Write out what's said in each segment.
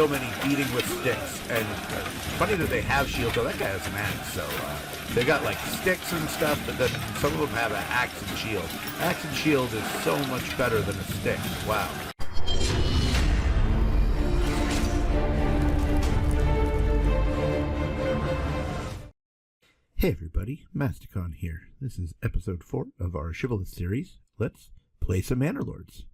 so many beating with sticks. And funny that they have shields. Oh, that guy has an axe, so they got like sticks and stuff, but then some of them have an axe and shield. Axe and shield is so much better than a stick. Wow. Hey everybody, Masticon here. This is episode 4 of our Shibboleth series. Let's play some Manor Lords.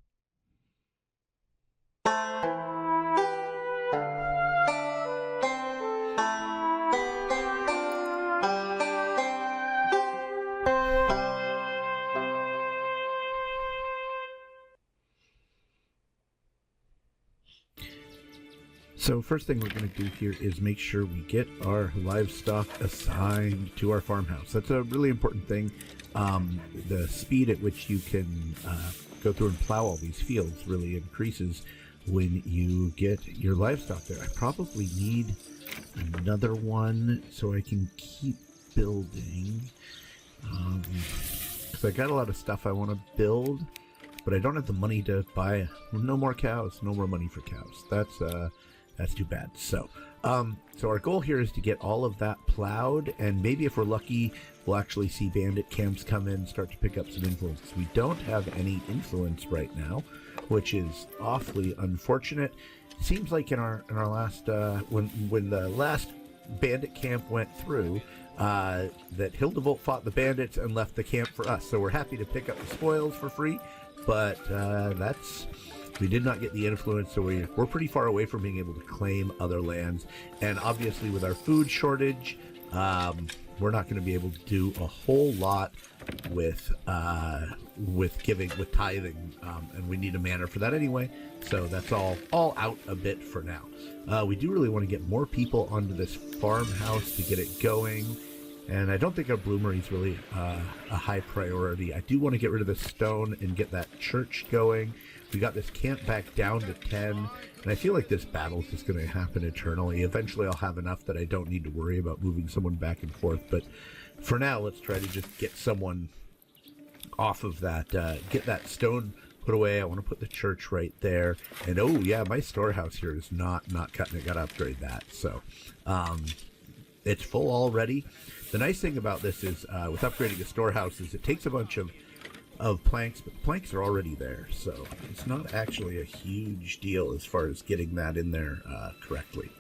So first thing we're going to do here is make sure we get our livestock assigned to our farmhouse. That's a really important thing. The speed at which you can go through and plow all these fields really increases when you get your livestock there. I probably need another one so I can keep building. Because I got a lot of stuff I want to build, but I don't have the money to buy. No more cows, no more money for cows. That's too bad. So our goal here is to get all of that plowed, and maybe if we're lucky, we'll actually see bandit camps come in, start to pick up some influence. We don't have any influence right now, which is awfully unfortunate. Seems like in our last when the last bandit camp went through, that Hildebolt fought the bandits and left the camp for us. So we're happy to pick up the spoils for free, but we did not get the influence, so we're pretty far away from being able to claim other lands. And obviously with our food shortage, we're not going to be able to do a whole lot with tithing, and we need a manor for that anyway. So that's all out a bit for now. We do really want to get more people onto this farmhouse to get it going. And I don't think our bloomery is really a high priority. I do want to get rid of the stone and get that church going. We got this camp back down to 10, and I feel like this battle is just going to happen eternally. Eventually I'll have enough that I don't need to worry about moving someone back and forth, but for now let's try to just get someone off of that, get that stone put away. I want to put the church right there, and oh yeah, my storehouse here is not cutting it. Got to upgrade that, so it's full already. The nice thing about this is with upgrading a storehouse is it takes a bunch of planks, but the planks are already there, so it's not actually a huge deal as far as getting that in there correctly.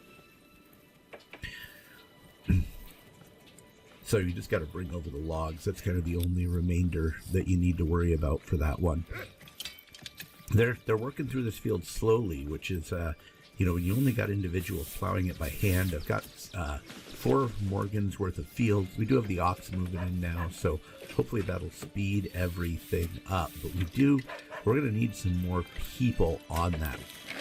So you just got to bring over the logs. That's kind of the only remainder that you need to worry about for that one. They're working through this field slowly, which is when you only got individuals plowing it by hand. I've got 4 Morgans worth of fields. We do have the ox moving in now, so hopefully that'll speed everything up. But we're going to need some more people on that.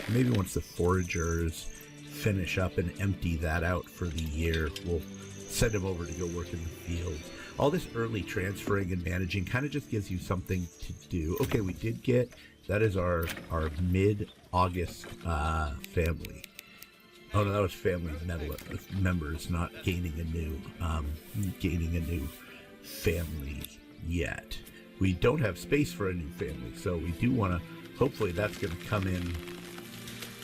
Maybe once the foragers finish up and empty that out for the year, we'll send them over to go work in the fields. All this early transferring and managing kind of just gives you something to do. Okay, we did get, that is our mid-August family. Oh no, that was family members, not gaining a new family yet. We don't have space for a new family, so we do want to, hopefully that's going to come in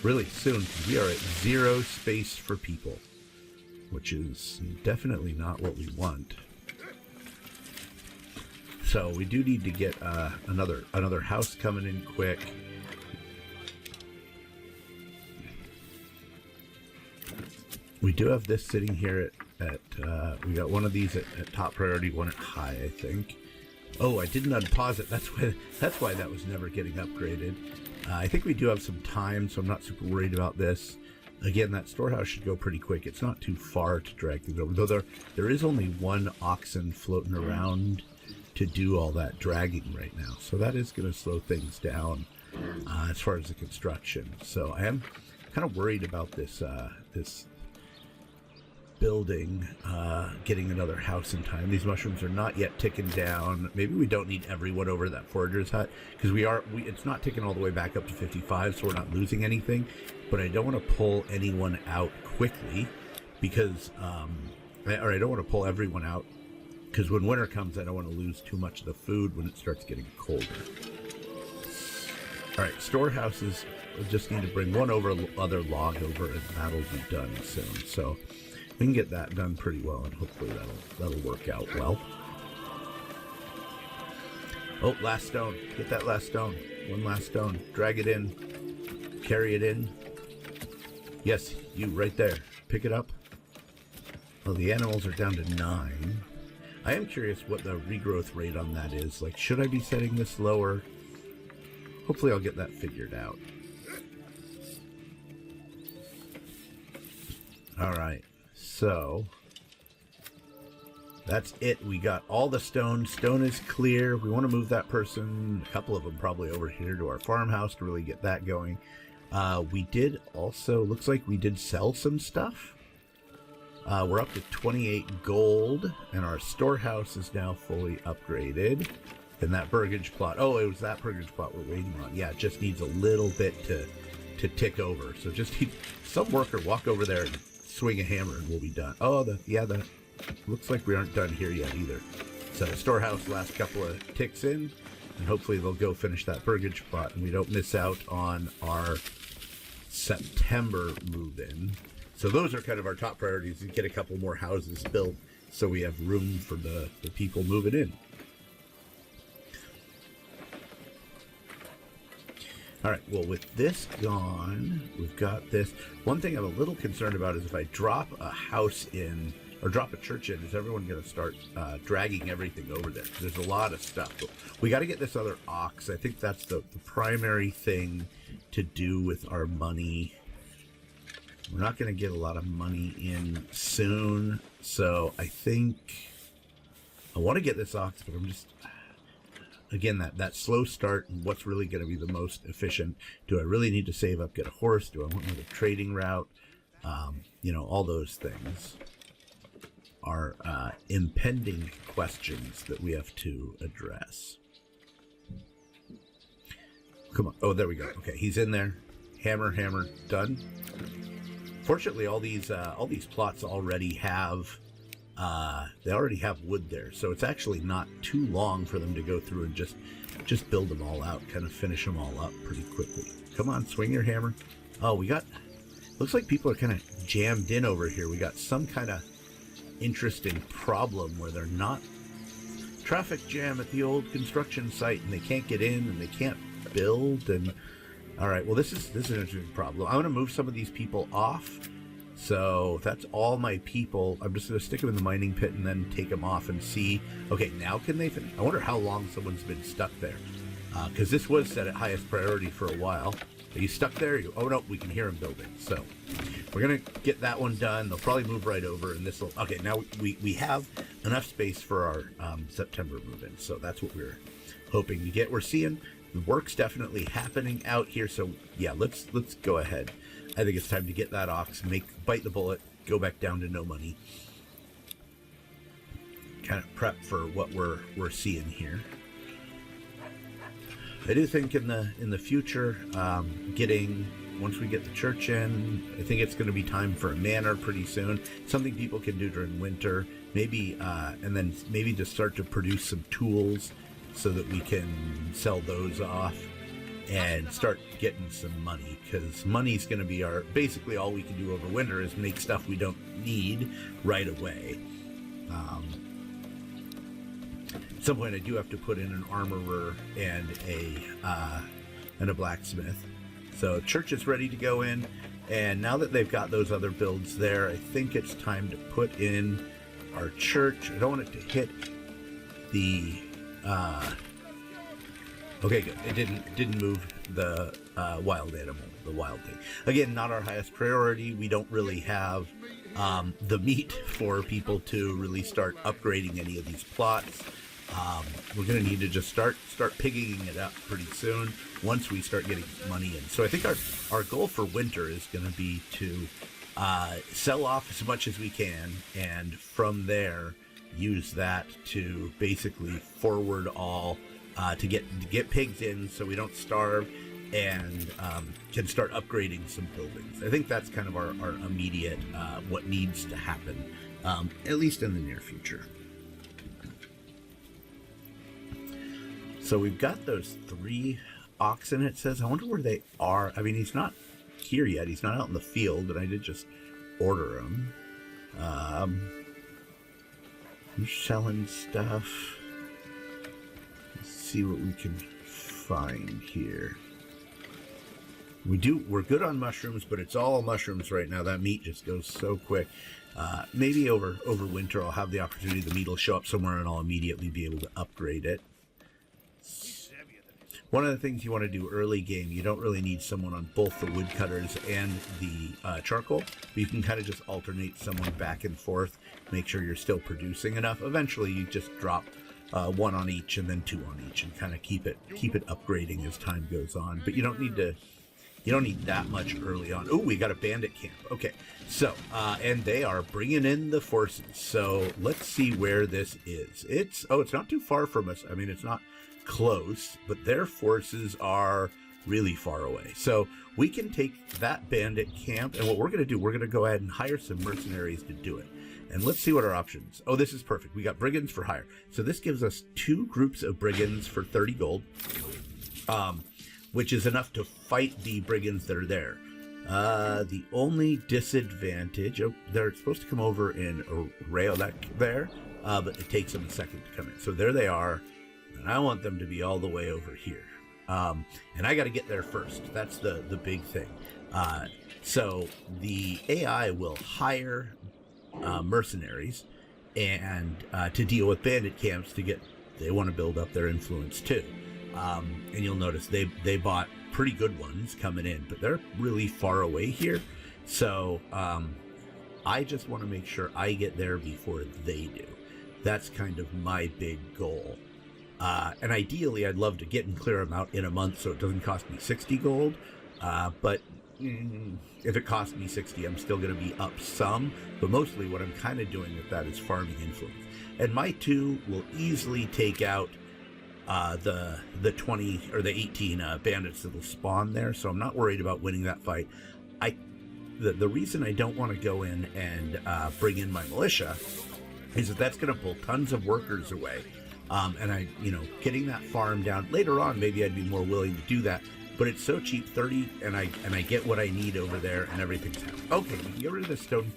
really soon, because we are at 0 space for people, which is definitely not what we want. So we do need to get another house coming in quick. We do have this sitting here at we got one of these at top priority, one at high, I think. Oh, I didn't unpause it. That's why that was never getting upgraded. I think we do have some time, so I'm not super worried about this. Again, that storehouse should go pretty quick. It's not too far to drag things over, though there is only 1 oxen floating around to do all that dragging right now. So that is going to slow things down as far as the construction. So I am kind of worried about this this building, getting another house in time. These mushrooms are not yet ticking down. Maybe we don't need everyone over that forager's hut, because it's not ticking all the way back up to 55, so we're not losing anything. But I don't want to pull anyone out quickly, because I don't want to pull everyone out, because when winter comes, I don't want to lose too much of the food when it starts getting colder. All right, storehouses We'll just need to bring one other log over, and that'll be done soon. So we can get that done pretty well, and hopefully that'll work out well. Oh, last stone. Get that last stone. One last stone. Drag it in. Carry it in. Yes, you right there. Pick it up. Oh, the animals are down to 9. I am curious what the regrowth rate on that is. Like, should I be setting this lower? Hopefully I'll get that figured out. Alright, so that's it. We got all the stone. Stone is clear. We want to move that person, a couple of them probably over here to our farmhouse to really get that going. We did also, looks like we did sell some stuff. We're up to 28 gold, and our storehouse is now fully upgraded. And that burgage plot, oh, it was that burgage plot we're waiting on. Yeah, it just needs a little bit to tick over. So just need some worker walk over there and swing a hammer and we'll be done. Oh, the looks like we aren't done here yet either. So the storehouse, last couple of ticks in, and hopefully they'll go finish that burgage plot and we don't miss out on our September move-in. So those are kind of our top priorities, to get a couple more houses built so we have room for the people moving in. All right, well, with this gone, we've got this. One thing I'm a little concerned about is if I drop a house in, or drop a church in, is everyone going to start dragging everything over there? There's a lot of stuff. But we got to get this other ox. I think that's the primary thing to do with our money. We're not going to get a lot of money in soon, so I think I want to get this ox, but I'm just... Again, that slow start and what's really going to be the most efficient. Do I really need to save up, get a horse? Do I want another trading route? You know, all those things are impending questions that we have to address. Come on. Oh, there we go. Okay, he's in there. Hammer, hammer, done. Fortunately, all these plots already have... they already have wood there, so it's actually not too long for them to go through and just build them all out, kind of finish them all up pretty quickly. Come on, swing your hammer. Oh, we got... Looks like people are kind of jammed in over here. We got some kind of interesting problem where they're not... Traffic jam at the old construction site, and they can't get in, and they can't build, and... Alright, well, this is an interesting problem. I'm going to move some of these people off. So that's all my people. I'm just going to stick them in the mining pit and then take them off and see. Okay, now can they finish? I wonder how long someone's been stuck there. Because this was set at highest priority for a while. Are you stuck there? Oh, no, we can hear them building. So we're going to get that one done. They'll probably move right over. And this will... Okay, now we have enough space for our September move-in. So that's what we're hoping to get. We're seeing the work's definitely happening out here. So, yeah, let's go ahead. I think it's time to get that ox, bite the bullet, go back down to no money. Kind of prep for what we're seeing here. I do think in the future, once we get the church in, I think it's going to be time for a manor pretty soon. Something people can do during winter, maybe, and then maybe just start to produce some tools so that we can sell those off and start getting some money, because money's going to be basically all we can do over winter is make stuff we don't need right away. At some point I do have to put in an armorer and a blacksmith. So church is ready to go in, and now that they've got those other builds there, I think it's time to put in our church. I don't want it to hit the okay, good. It didn't move the wild animal, the wild thing. Again, not our highest priority. We don't really have the meat for people to really start upgrading any of these plots. We're going to need to just start pigging it up pretty soon once we start getting money in. So I think our goal for winter is going to be to sell off as much as we can, and from there use that to basically forward all to get pigs in so we don't starve, and can start upgrading some buildings. I think that's kind of our immediate what needs to happen, at least in the near future. So we've got those 3 oxen, it says. I wonder where they are. I mean, he's not here yet. He's not out in the field, and I did just order him. You're selling stuff. Let's see what we can find here. We're good on mushrooms, but it's all mushrooms right now. That meat just goes so quick. Maybe over winter I'll have the opportunity. The meat will show up somewhere and I'll immediately be able to upgrade it. One of the things you want to do early game, you don't really need someone on both the woodcutters and the charcoal, but you can kind of just alternate someone back and forth, make sure you're still producing enough. Eventually you just drop one on each and then two on each and kind of keep it upgrading as time goes on. But you don't need that much early on. Oh, we got a bandit camp. Okay, so, and they are bringing in the forces. So let's see where this is. It's not too far from us. I mean, it's not close, but their forces are really far away. So we can take that bandit camp, and what we're going to do, we're going to go ahead and hire some mercenaries to do it. And let's see what our options. Oh, this is perfect. We got brigands for hire. So this gives us 2 groups of brigands for 30 gold. Which is enough to fight the brigands that are there. The only disadvantage, they're supposed to come over in a rail there, but it takes them a second to come in. So there they are, and I want them to be all the way over here. And I got to get there first. That's the big thing. So the AI will hire mercenaries and to deal with bandit camps they want to build up their influence too. And you'll notice they bought pretty good ones coming in, but they're really far away here. So I just want to make sure I get there before they do. That's kind of my big goal. And ideally, I'd love to get and clear them out in a month so it doesn't cost me 60 gold. But if it costs me 60, I'm still going to be up some. But mostly what I'm kind of doing with that is farming influence. And my 2 will easily take out the 20 or the 18 bandits that will spawn there, so I'm not worried about winning that fight. The reason I don't want to go in and bring in my militia is that that's going to pull tons of workers away, and getting that farm down later on, maybe I'd be more willing to do that. But it's so cheap, 30, and I get what I need over there, and everything's happening. Okay, we can get rid of the stone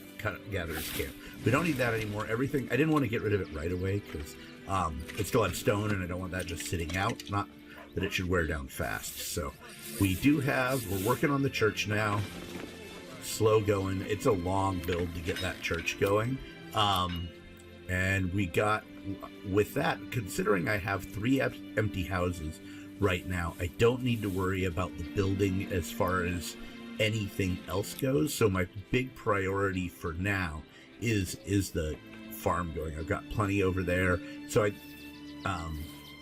gatherers camp. We don't need that anymore. Everything, I didn't want to get rid of it right away because it still had stone, and I don't want that just sitting out. Not that it should wear down fast. So we're working on the church now. Slow going. It's a long build to get that church going. And we got, with that, considering I have 3 empty houses right now, I don't need to worry about the building as far as anything else goes. So my big priority for now is the farm going. I've got plenty over there, so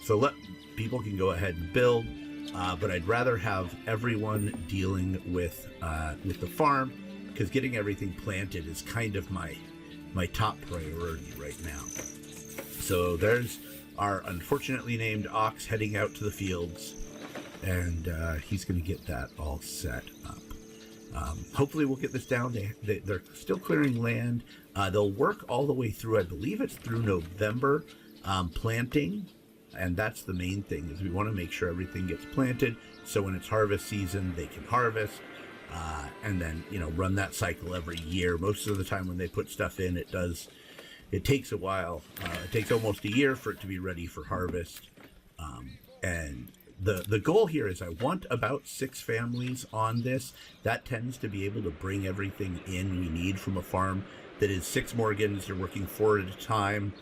let people can go ahead and build, but I'd rather have everyone dealing with the farm, because getting everything planted is kind of my top priority right now. So there's our unfortunately named ox heading out to the fields, and he's going to get that all set up. Hopefully we'll get this down. They're still clearing land. They'll work all the way through, I believe it's through November, planting. And that's the main thing, is we want to make sure everything gets planted. So when it's harvest season, they can harvest. And then, run that cycle every year. Most of the time when they put stuff in, it takes a while. It takes almost a year for it to be ready for harvest. And the goal here is I want about 6 families on this. That tends to be able to bring everything in we need from a farm that is 6 Morgans. They're working 4 at a time.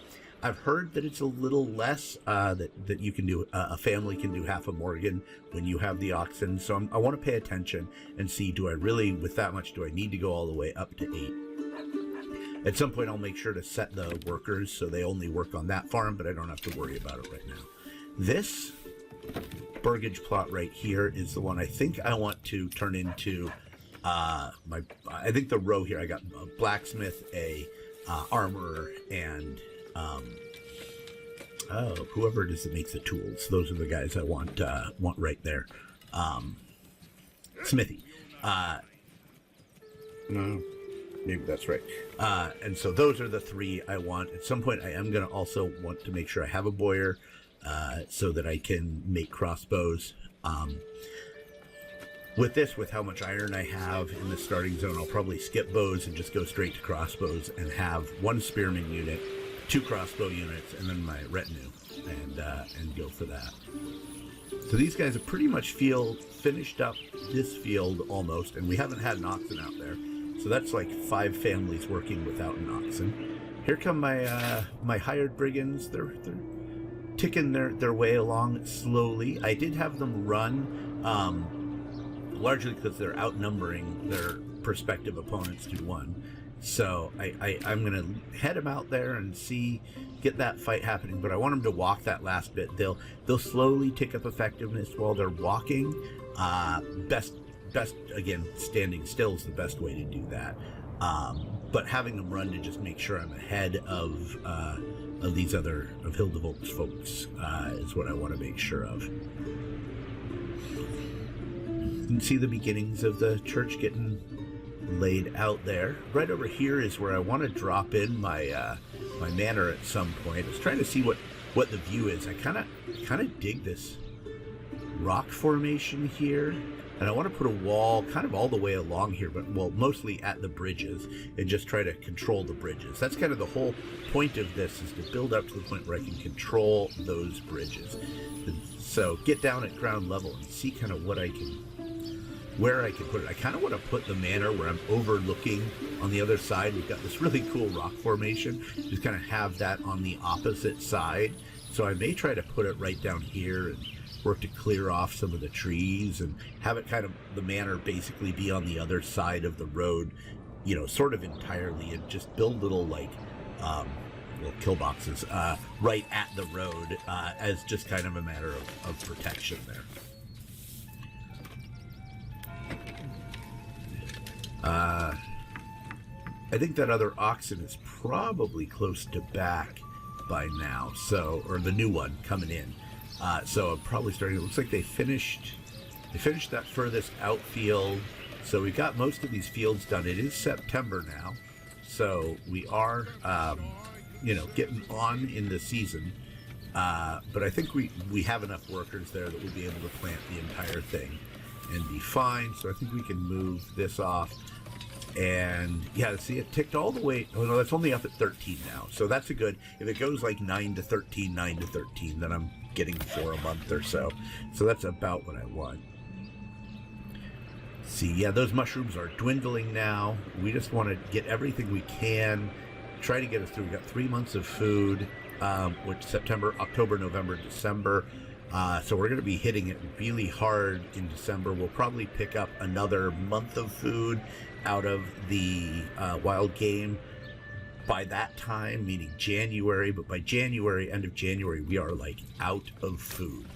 I've heard that it's a little less, that you can do, a family can do half a Morgan when you have the oxen. So I want to pay attention and see, do I really, with that much, do I need to go all the way up to 8? At some point, I'll make sure to set the workers so they only work on that farm, but I don't have to worry about it right now. This burgage plot right here is the one I think I want to turn into I think the row here, I got a blacksmith, a armorer, and whoever it is that makes the tools. Those are the guys I want right there. Smithy. No, maybe that's right. And so those are the 3 I want. At some point, I am going to also want to make sure I have a boyer, so that I can make crossbows. With this, with how much iron I have in the starting zone, I'll probably skip bows and just go straight to crossbows and have one spearman unit, 2 crossbow units, and then my retinue, and go for that. So these guys have pretty much finished up this field almost, and we haven't had an oxen out there. So that's like 5 families working without an oxen. Here come my my hired brigands. They're ticking their way along slowly. I did have them run, largely because they're outnumbering their prospective opponents 2-1. So I'm going to head them out there and get that fight happening. But I want them to walk that last bit. They'll slowly tick up effectiveness while they're walking. Best again, standing still is the best way to do that. But having them run to just make sure I'm ahead of these other Hildevolk's folks is what I want to make sure of. You can see the beginnings of the church getting laid out there. Right over here is where I want to drop in my my manor at some point. I was trying to see what the view is. I kind of dig this rock formation here. And I want to put a wall kind of all the way along here, but well, mostly at the bridges, and just try to control the bridges. That's kind of the whole point of this, is to build up to the point where I can control those bridges. So get down at ground level and see kind of where I can put it. I kind of want to put the manor where I'm overlooking on the other side. We've got this really cool rock formation. Just kind of have that on the opposite side. So I may try to put it right down here and work to clear off some of the trees and have it kind of, the manor basically be on the other side of the road, you know, sort of entirely, and just build little like little kill boxes right at the road as just kind of a matter of protection there. I think that other oxen is probably close to back by now, so, or the new one coming in. So I'm probably starting, it looks like they finished that furthest outfield. So we got most of these fields done. It is September now, so we are, you know, getting on in the season. But I think we have enough workers there that we'll be able to plant the entire thing and be fine. So I think we can move this off. And yeah, see, it ticked all the way. Oh no, that's only up at 13 now. So that's a good, if it goes like 9 to 13, then I'm getting 4 a month or so. So that's about what I want. See, yeah, those mushrooms are dwindling now. We just want to get everything we can, try to get us through. We got 3 months of food, which September, October, November, December. So we're going to be hitting it really hard in December. We'll probably pick up another month of food out of the wild game by that time, meaning January. But by January, end of January, we are like out of food.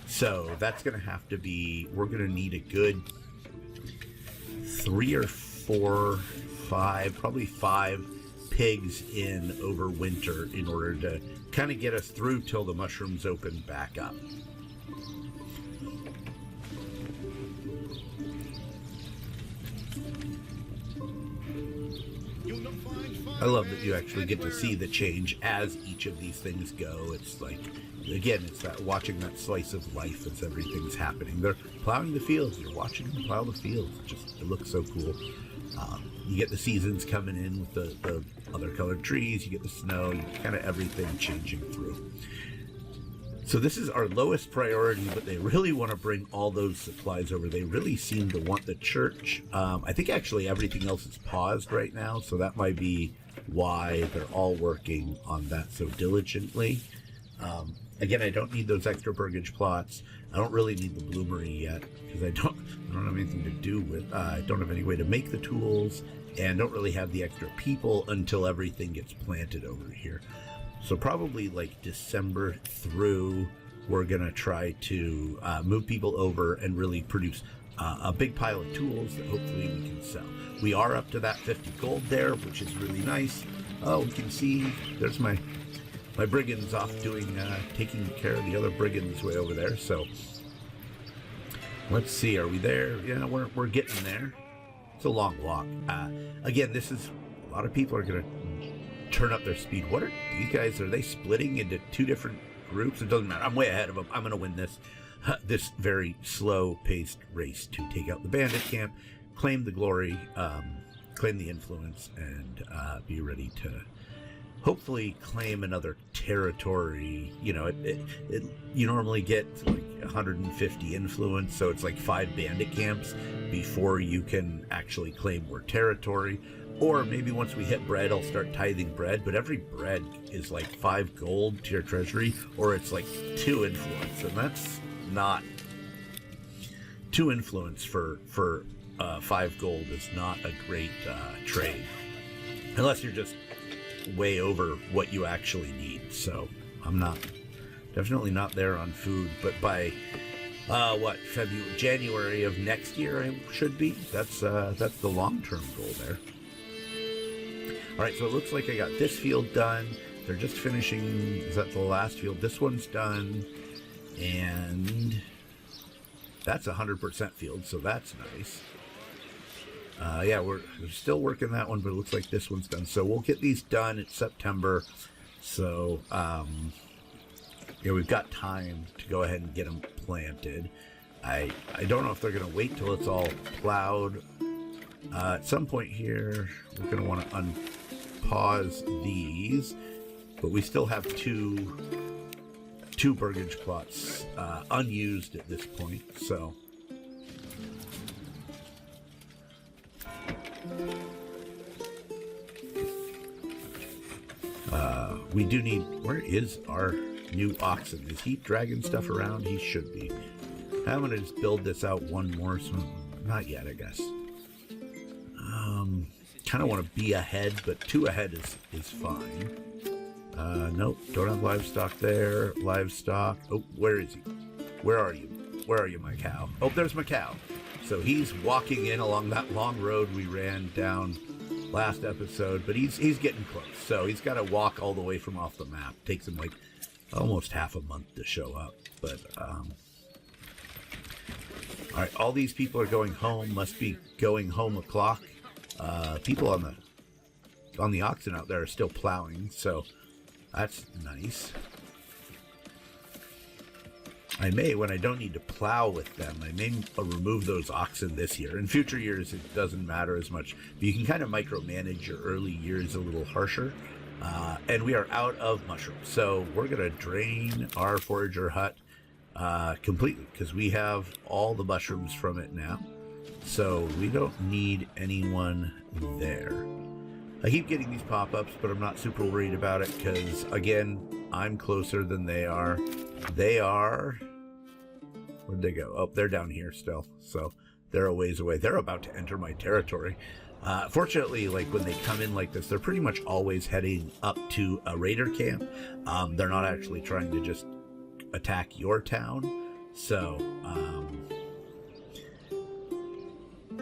So that's going to have to be, we're going to need a good 3 or 4, 5, probably 5 pigs in over winter in order to kind of get us through till the mushrooms open back up. I love that you actually get to see the change as each of these things go. It's like, again, it's that watching that slice of life as everything's happening. They're plowing the fields. You're watching them plow the fields. It looks so cool. You get the seasons coming in with the other colored trees. You get the snow. You get kind of everything changing through. So this is our lowest priority, but they really want to bring all those supplies over. They really seem to want the church. I think actually everything else is paused right now, so that might be why they're all working on that so diligently. Again, I don't need those extra burgage plots. I don't really need the bloomery yet because I don't have anything to do with. I don't have any way to make the tools, and don't really have the extra people until everything gets planted over here. So probably like December through, we're gonna try to move people over and really produce a big pile of tools that hopefully we can sell. We are up to that 50 gold there, which is really nice. Oh, we can see there's my brigands off doing taking care of the other brigands way over there. So let's see, are we there? Yeah, we're getting there. It's a long walk. Again, this is, a lot of people are gonna turn up their speed. What are these guys? Are they splitting into 2 different groups? It doesn't matter. I'm way ahead of them. I'm gonna win this. this very slow-paced race to take out the bandit camp, claim the glory, claim the influence, and be ready to hopefully claim another territory. You know, you normally get like 150 influence, so it's like 5 bandit camps before you can actually claim more territory. Or maybe once we hit bread, I'll start tithing bread, but every bread is like 5 gold to your treasury, or it's like 2 influence, and that's not 2 influence for 5 gold is not a great trade, unless you're just way over what you actually need. So I'm definitely not there on food, but by January of next year I should be. That's the long-term goal there. All right, so it looks like I got this field done. They're just finishing. Is that the last field? This one's done, and that's 100% field, so that's nice. Yeah, we're still working that one, but it looks like this one's done. So we'll get these done. It's September, so yeah, we've got time to go ahead and get them planted. I don't know if they're going to wait till it's all plowed. At some point here, we're going to want to unpause these, but we still have two burgage plots unused at this point, so we do need. Where is our new oxen? Is he dragging stuff around? He should be. I'm gonna just build this out one more. So not yet, I guess. Kind of want to be ahead, but 2 ahead is fine. Nope, don't have livestock there. Livestock. Oh, where is he? Where are you? Where are you, my cow? Oh, there's my cow. So he's walking in along that long road we ran down last episode, but he's getting close. So he's got to walk all the way from off the map. Takes him like almost half a month to show up. But all right, all these people are going home. Must be going home o'clock. People on the oxen out there are still plowing, so that's nice. I may, when I don't need to plow with them, I may remove those oxen this year. In future years, it doesn't matter as much. But you can kind of micromanage your early years a little harsher. And we are out of mushrooms. So we're going to drain our forager hut completely, because we have all the mushrooms from it now. So we don't need anyone there. I keep getting these pop-ups, but I'm not super worried about it, because, again, I'm closer than they are. They are... Where'd they go? Oh, they're down here still. So they're a ways away. They're about to enter my territory. Fortunately, like when they come in like this, they're pretty much always heading up to a raider camp. They're not actually trying to just attack your town. So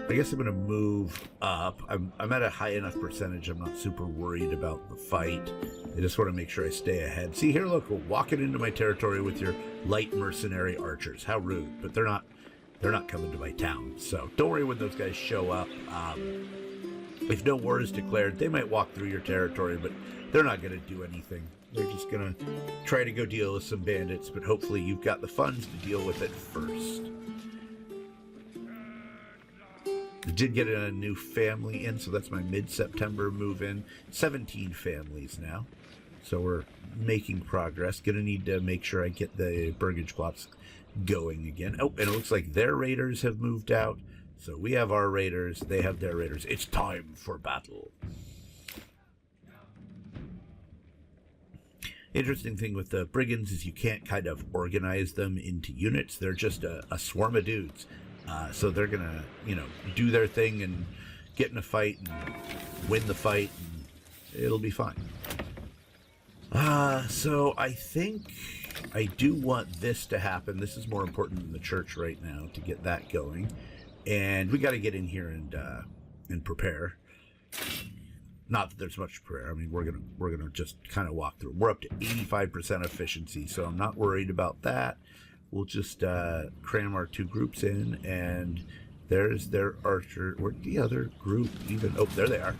I guess I'm going to move up. I'm at a high enough percentage. I'm not super worried about the fight. I just want to make sure I stay ahead. See here, look, we're walking into my territory with your light mercenary archers. How rude! But they're not coming to my town. So don't worry when those guys show up. If no war is declared, they might walk through your territory, but they're not going to do anything. They're just going to try to go deal with some bandits. But hopefully, you've got the funds to deal with it first. I did get a new family in, so that's my mid-September move-in. 17 families now. So we're making progress. Gonna need to make sure I get the burgage plots going again. Oh, and it looks like their raiders have moved out. So we have our raiders, they have their raiders. It's time for battle. Interesting thing with the brigands is you can't kind of organize them into units. They're just a swarm of dudes. So they're gonna, do their thing and get in a fight and win the fight, and it'll be fine. So I think I do want this to happen. This is more important than the church right now, to get that going, and we got to get in here and prepare. Not that there's much to prepare. I mean, we're gonna just kind of walk through. We're up to 85% efficiency, so I'm not worried about that. We'll just cram our 2 groups in, and there's their archer. Where'd the other group even? Oh, there they are.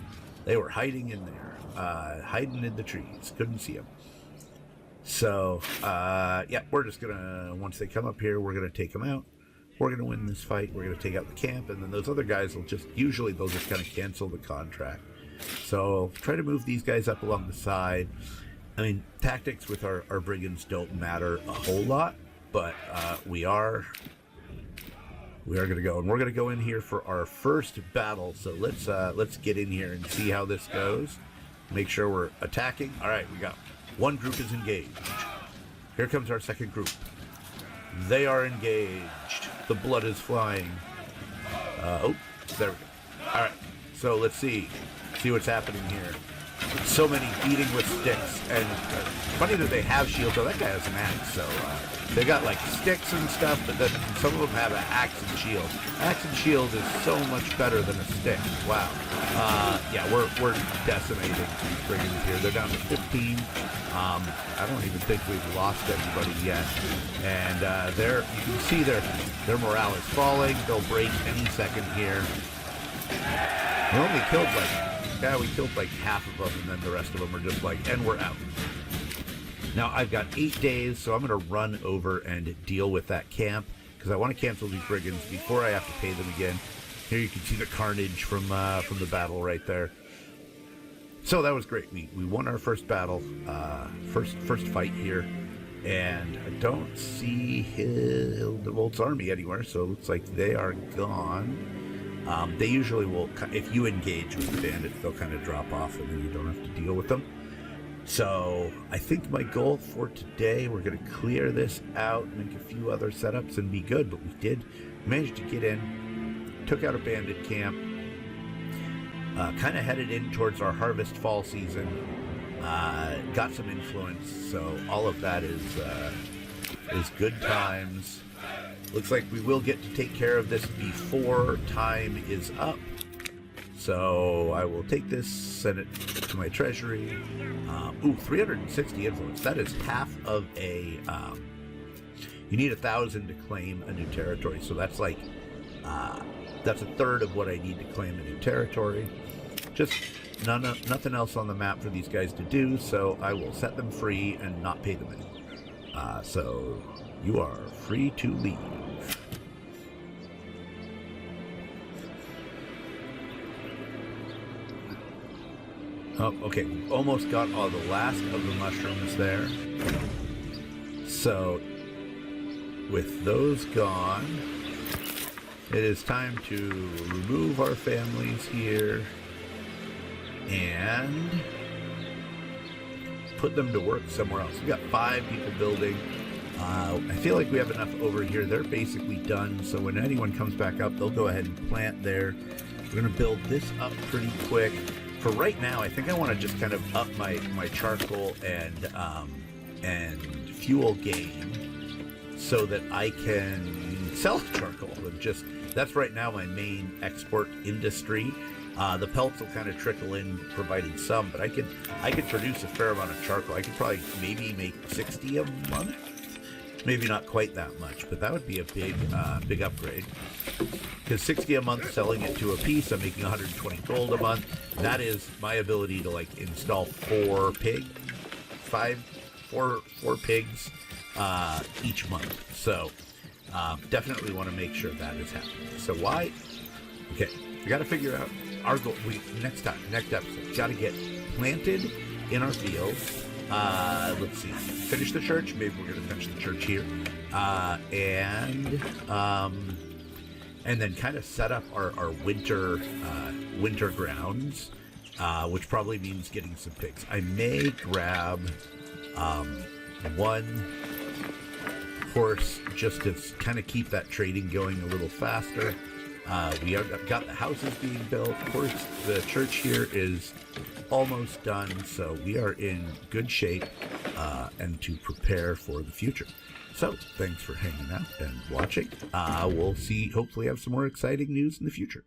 They were hiding in there, hiding in the trees. Couldn't see them. So, yeah, we're just gonna, once they come up here, we're gonna take them out. We're gonna win this fight. We're gonna take out the camp, and then those other guys will just, usually they'll just kind of cancel the contract. So try to move these guys up along the side. I mean, tactics with our brigands don't matter a whole lot, but we are going to go, and we're going to go in here for our first battle. So let's get in here and see how this goes. Make sure we're attacking. All right, we got one group is engaged. Here comes our second group. They are engaged. The blood is flying. Oh, there we go. All right, so let's see what's happening here. So many beating with sticks, and funny that they have shields. Oh, that guy has an axe, so they got like sticks and stuff, but then some of them have an axe and shield. Axe and shield is so much better than a stick. Wow. Yeah, we're decimating these brigands here. They're down to 15. I don't even think we've lost anybody yet. And you can see their morale is falling. They'll break any second here. We only killed we killed like half of them, and then the rest of them are just like, and we're out. Now, I've got 8 days, so I'm going to run over and deal with that camp, because I want to cancel these brigands before I have to pay them again. Here you can see the carnage from the battle right there. So that was great. We won our first battle, first fight here, and I don't see Hildewold's army anywhere, so it looks like they are gone. They usually will, if you engage with the bandits, they'll kind of drop off and then you don't have to deal with them. So I think my goal for today, we're going to clear this out, make a few other setups and be good. But we did manage to get in, took out a bandit camp, kind of headed in towards our harvest fall season, got some influence. So all of that is good times. Looks like we will get to take care of this before time is up. So I will take this, send it to my treasury. 360 influence. That is half of a... you need 1,000 to claim a new territory. So that's like... that's a third of what I need to claim a new territory. Just nothing else on the map for these guys to do. So I will set them free and not pay them any. So you are free to leave. Oh, okay, we almost got all the last of the mushrooms there. So, with those gone, it is time to remove our families here and put them to work somewhere else. We got 5 people building. I feel like we have enough over here. They're basically done, so when anyone comes back up, they'll go ahead and plant there. We're going to build this up pretty quick. For right now, I think I want to just kind of up my charcoal and fuel gain so that I can sell charcoal. And just that's right now my main export industry. The pelts will kind of trickle in, providing some, but I could produce a fair amount of charcoal. I could probably maybe make 60 a month. Maybe not quite that much, but that would be a big upgrade. Because 60 a month, selling it to a piece, I'm making 120 gold a month. That is my ability to like install 4 pigs each month. So definitely want to make sure that is happening. So why? Okay, we got to figure out our goal. Next episode, got to get planted in our fields. Let's see. Finish the church. Maybe we're going to finish the church here, and then kind of set up our winter grounds, which probably means getting some pigs. I may grab 1 horse just to kind of keep that trading going a little faster. We have got the houses being built. Of course, the church here is almost done, so we are in good shape and to prepare for the future. So, thanks for hanging out and watching. We'll hopefully have some more exciting news in the future.